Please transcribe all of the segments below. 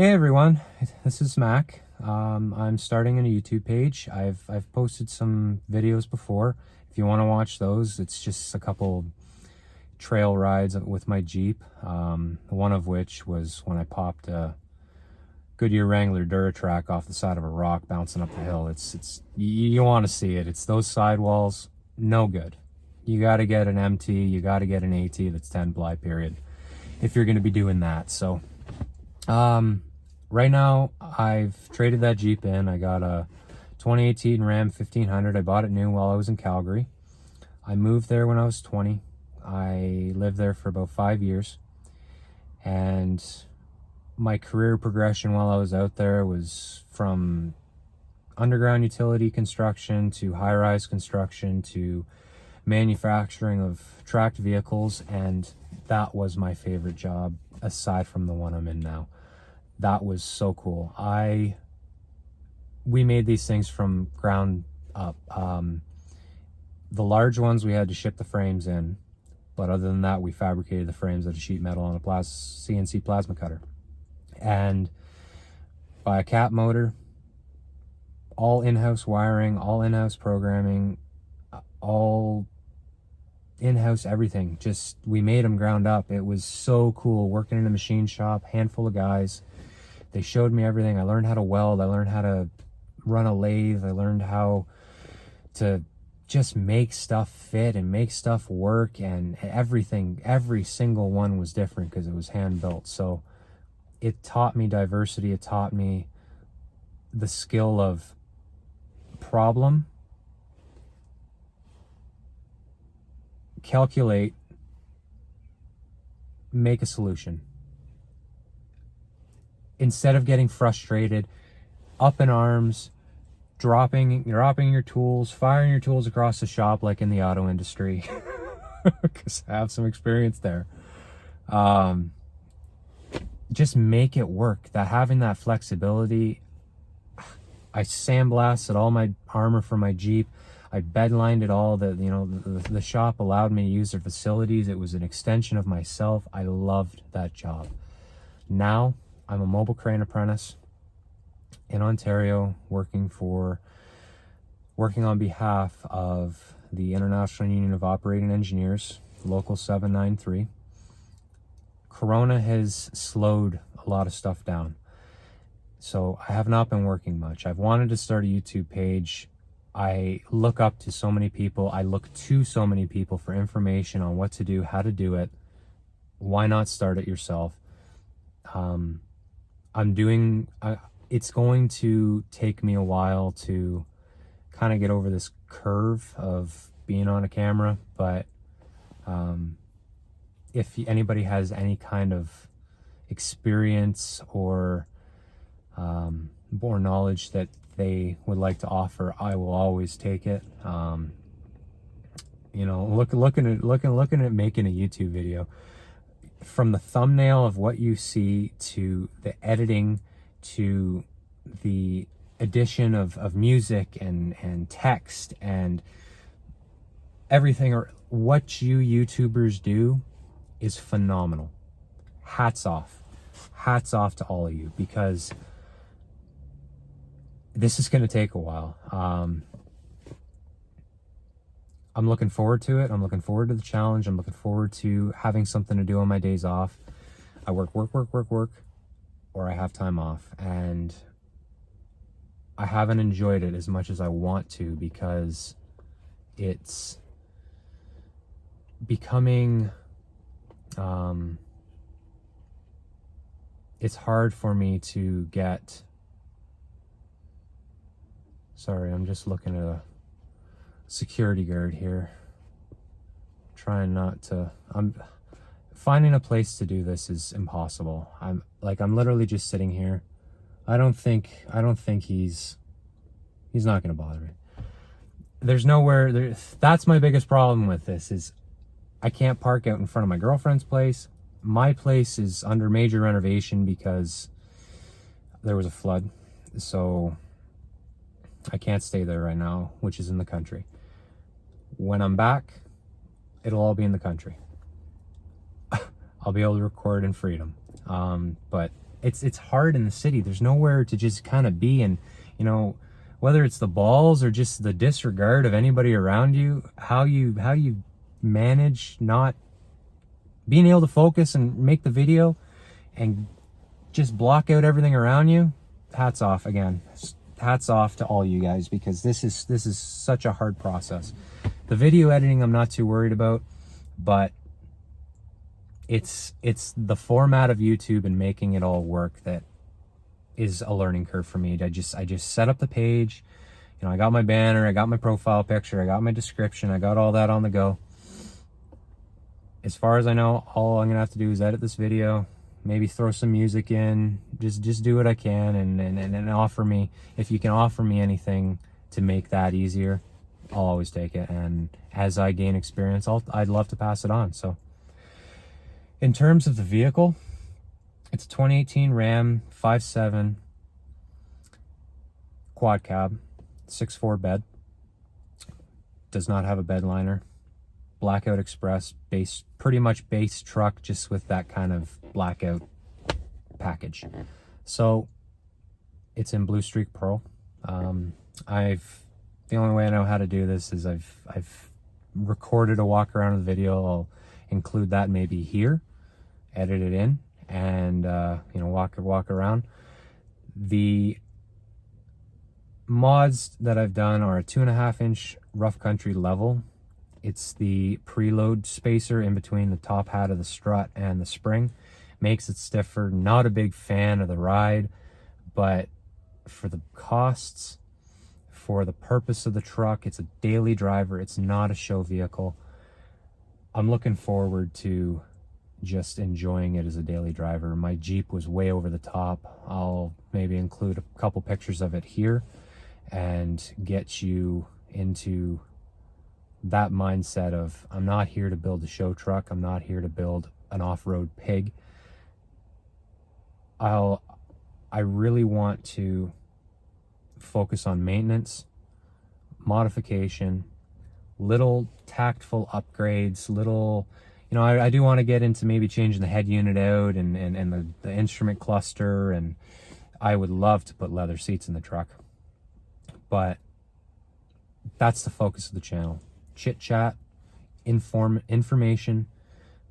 Hey everyone, this is Mac. I'm starting a YouTube page. I've posted some videos before. If you want to watch those, it's just a couple trail rides with my Jeep. One of which was when I popped a Goodyear Wrangler Duratrack off the side of a rock bouncing up the hill. It's you want to see it. It's those sidewalls, no good. You got to get an MT, you got to get an AT that's 10 ply period if you're going to be doing that. So right now, I've traded that Jeep in. I got a 2018 Ram 1500. I bought it new while I was in Calgary. I moved there when I was 20. I lived there for about 5 years. And my career progression while I was out there was from underground utility construction to high-rise construction to manufacturing of tracked vehicles. And that was my favorite job, aside from the one I'm in now. That was so cool. We made these things from ground up. The large ones we had to ship the frames in, but other than that, we fabricated the frames out of sheet metal on a CNC plasma cutter. And by a cat motor, all in-house wiring, all in-house programming, all in-house everything. Just, we made them ground up. It was so cool working in a machine shop, handful of guys. They showed me everything. I learned how to weld. I learned how to run a lathe. I learned how to just make stuff fit and make stuff work, and everything, every single one was different because it was hand built. So it taught me diversity. It taught me the skill of problem, calculate, make a solution. Instead of getting frustrated, up in arms, dropping your tools, firing your tools across the shop like in the auto industry, because I have some experience there. Just make it work. Having that flexibility. I sandblasted all my armor for my Jeep. I bedlined it all. The shop allowed me to use their facilities. It was an extension of myself. I loved that job. Now I'm a mobile crane apprentice in Ontario, working on behalf of the International Union of Operating Engineers, Local 793. Corona has slowed a lot of stuff down, so I have not been working much. I've wanted to start a YouTube page. I look up to so many people. I look to so many people for information on what to do, how to do it. Why not start it yourself? It's going to take me a while to kind of get over this curve of being on a camera, but if anybody has any kind of experience or more knowledge that they would like to offer, I will always take it. Looking at making a YouTube video, from the thumbnail of what you see to the editing to the addition of music and text and everything, or what you YouTubers do is phenomenal. Hats off to all of you, because this is going to take a while. I'm looking forward to it. I'm looking forward to the challenge. I'm looking forward to having something to do on my days off. I work, or I have time off. And I haven't enjoyed it as much as I want to, because it's becoming, it's hard for me to get Sorry, I'm just looking at a security guard here. Trying not to, I'm finding a place to do this is impossible. I'm literally just sitting here. I don't think he's not gonna bother me. There's nowhere there. That's my biggest problem with this is I can't park out in front of my girlfriend's place. My place is under major renovation because there was a flood. So I can't stay there right now, which is in the country. When I'm back, it'll all be in the country. I'll be able to record in freedom. But it's hard in the city. There's nowhere to just kind of be, and you know, whether it's the balls or just the disregard of anybody around you, how you manage not being able to focus and make the video and just block out everything around you. Hats off again. Hats off to all you guys, because this is such a hard process. The video editing I'm not too worried about, but it's the format of YouTube and making it all work that is a learning curve for me. I just set up the page, you know, I got my banner, I got my profile picture, I got my description, I got all that on the go. As far as I know, all I'm gonna have to do is edit this video, maybe throw some music in, just do what I can, and offer me, if you can offer me anything to make that easier, I'll always take it. And as I gain experience, I'd love to pass it on. So in terms of the vehicle, it's a 2018 Ram 5.7 quad cab, 6'4" bed, does not have a bed liner, Blackout Express base, pretty much base truck, just with that kind of blackout package. So it's in Blue Streak Pearl. The only way I know how to do this is I've recorded a walk around of the video. I'll include that maybe here, edit it in, and you know, walk around. The mods that I've done are a 2.5-inch rough country level. It's the preload spacer in between the top hat of the strut and the spring. Makes it stiffer. Not a big fan of the ride, but for the costs, for the purpose of the truck, it's a daily driver. It's not a show vehicle. I'm looking forward to just enjoying it as a daily driver. My Jeep was way over the top. I'll maybe include a couple pictures of it here and get you into that mindset of, I'm not here to build a show truck. I'm not here to build an off-road pig. I really want to focus on maintenance, modification, little tactful upgrades, little, you know, I do want to get into maybe changing the head unit out and the instrument cluster, and I would love to put leather seats in the truck. But that's the focus of the channel. Chit chat, information,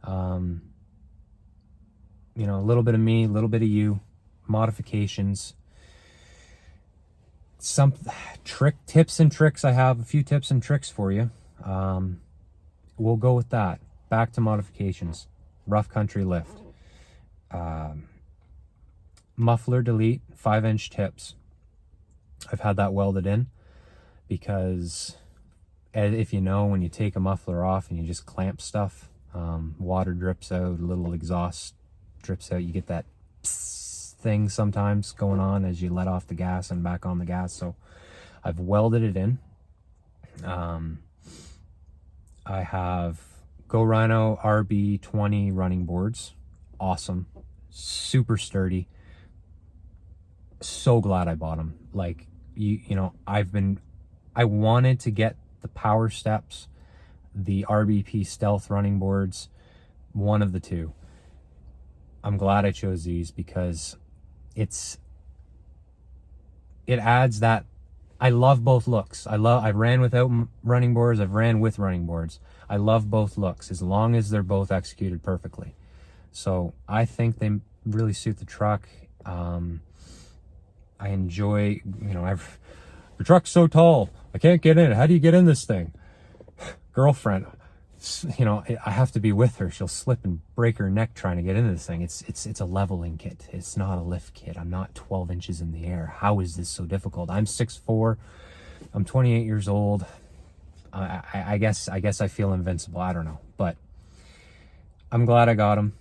you know, a little bit of me, a little bit of you, modifications, some tips and tricks. I have a few tips and tricks for you. We'll go with that. Back to modifications. Rough country lift, muffler delete, 5-inch tips. I've had that welded in because, if you know, when you take a muffler off and you just clamp stuff, water drips out, a little exhaust drips out, you get that thing sometimes going on as you let off the gas and back on the gas. So I've welded it in. I have GoRhino RB20 running boards. Awesome. Super sturdy. So glad I bought them. Like, you know, I wanted to get the Power Steps, the RBP Stealth running boards, one of the two. I'm glad I chose these because it adds that. I love both looks. I ran without running boards. I've ran with running boards. I love both looks as long as they're both executed perfectly. So I think they really suit the truck. I enjoy, you know, the truck's so tall, I can't get in it. How do you get in this thing? Girlfriend, you know, I have to be with her. She'll slip and break her neck trying to get into this thing. It's a leveling kit. It's not a lift kit. I'm not 12 inches in the air. How is this so difficult? I'm 6'4", I'm 28 years old. I guess I feel invincible. I don't know, but I'm glad I got them.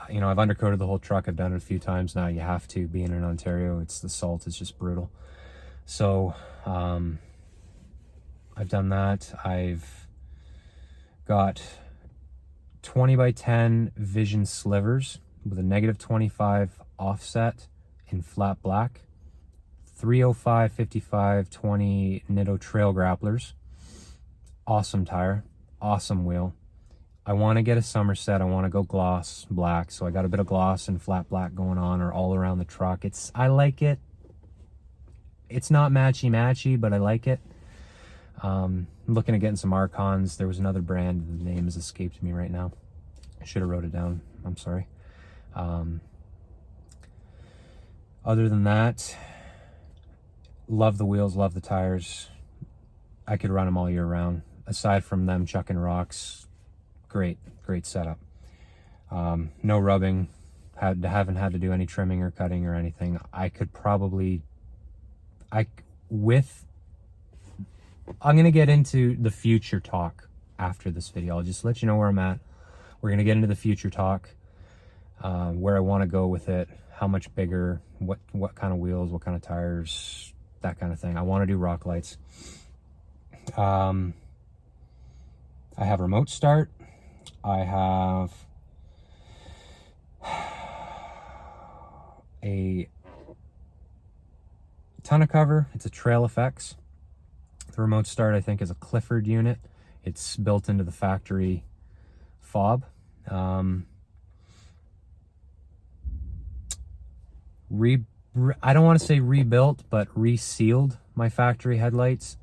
You know, I've undercoated the whole truck. I've done it a few times now. You have to, being in Ontario. It's the salt is just brutal. So I've done that. I've got 20x10 Vision Slivers with a -25 offset in flat black. 305 55 20 Nitto TrailGrapplers. Awesome tire, awesome wheel. I want to get a Somerset. I want to go gloss black, so I got a bit of gloss and flat black going on, or all around the truck. I like it. It's not matchy, but I like it. I'm looking at getting some Archons. There was another brand, the name has escaped me right now. I should have wrote it down. I'm sorry. Other than that, love the wheels, love the tires. I could run them all year round. Aside from them chucking rocks, great setup. No rubbing. Haven't had to do any trimming or cutting or anything. I'm gonna get into the future talk after this video. I'll just let you know where I'm at. We're gonna get into the future talk, where I want to go with it, how much bigger, what kind of wheels, what kind of tires, that kind of thing. I want to do rock lights. I have remote start. I have a tonneau cover. It's a TrailFX. The remote start, I think, is a Clifford unit. It's built into the factory fob. I don't want to say rebuilt, but resealed my factory headlights.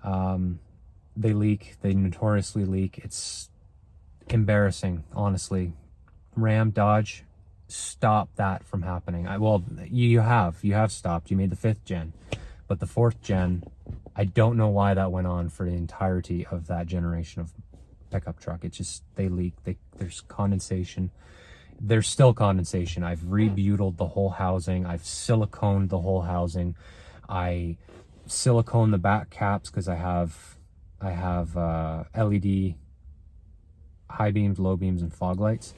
They leak. They notoriously leak. It's embarrassing, honestly. Ram, Dodge, stop that from happening. Well, you have stopped. You made the 5th gen, but the 4th gen, I don't know why that went on for the entirety of that generation of pickup truck. It's just, they leak. There's condensation. There's still condensation. I've rebutyled the whole housing. I've siliconed the whole housing. I silicone the back caps because I have LED high beams, low beams, and fog lights.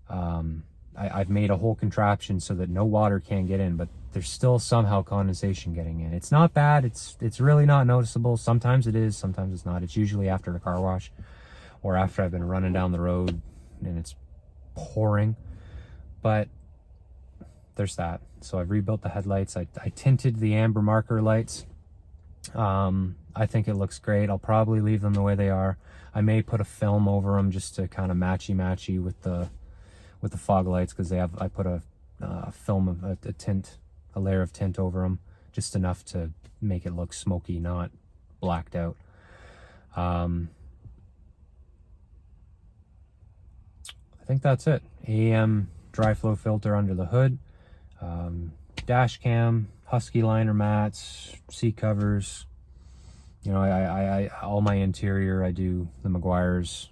I've made a whole contraption so that no water can get in, but there's still somehow condensation getting in. It's not bad. It's really not noticeable. Sometimes it is, sometimes it's not. It's usually after the car wash or after I've been running down the road and it's pouring, but there's that. So I've rebuilt the headlights. I tinted the amber marker lights. I think it looks great. I'll probably leave them the way they are. I may put a film over them just to kind of matchy with the fog lights, because I put a film of a tint, a layer of tint over them, just enough to make it look smoky, not blacked out. I think that's it. AEM Dryflow Filter under the hood, dash cam, Husky liner mats, seat covers. You know, I all my interior, I do the Meguiar's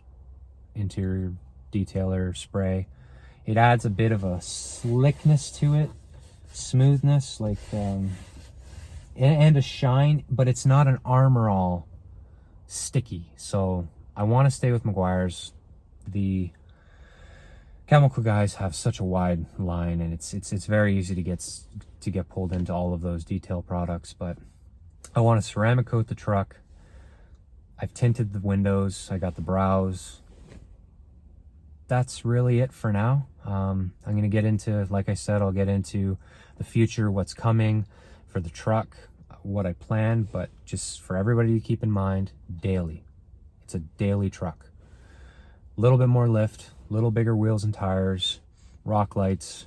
interior detailer spray. It adds a bit of a slickness to it, smoothness, like, and a shine, but it's not an Armor All sticky. So I want to stay with Meguiar's. The chemical guys have such a wide line, and it's very easy to get pulled into all of those detail products. But I want to ceramic coat the truck. I've tinted the windows. I got the brows. That's really it for now. I'm going to get into, like I said, I'll get into the future, what's coming for the truck, what I plan, but just for everybody to keep in mind, daily. It's a daily truck. A little bit more lift, a little bigger wheels and tires, rock lights,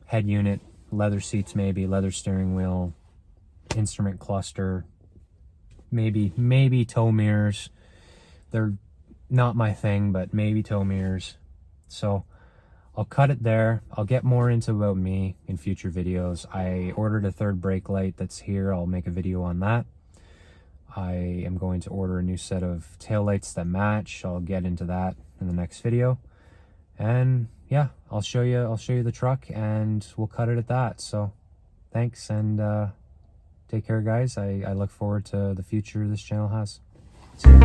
head unit, leather seats maybe, leather steering wheel, instrument cluster, maybe tow mirrors. They're not my thing, but maybe tow mirrors. So I'll cut it there. I'll get more into about me in future videos. I ordered a 3rd brake light that's here. I'll make a video on that. I am going to order a new set of tail lights that match. I'll get into that in the next video. And yeah, I'll show you the truck, and we'll cut it at that. So thanks, and Take care, guys. I look forward to the future this channel has. See ya.